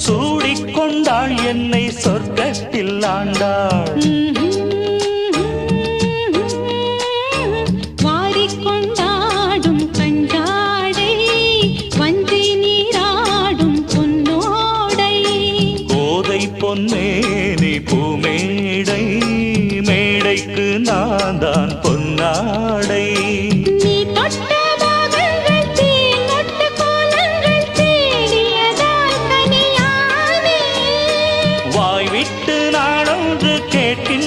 சூடிக்கொண்டாள் என்னை சொர்க்கத்தில் ஆண்டாள். வாரிக்கொண்டாடும் கண்டாடை வஞ்சி நீராடும் பொன்னோடை. கோதை பொன்னேனி பூமேடை, மேடைக்கு நான் தான் பொன்னாடை. நீ தொட்ட பாகங்கள் தேனொட்டு கோலங்கள் தேடியதால் கனியானே. வாய் விட்டு நாடொன்று கேட்கின்ற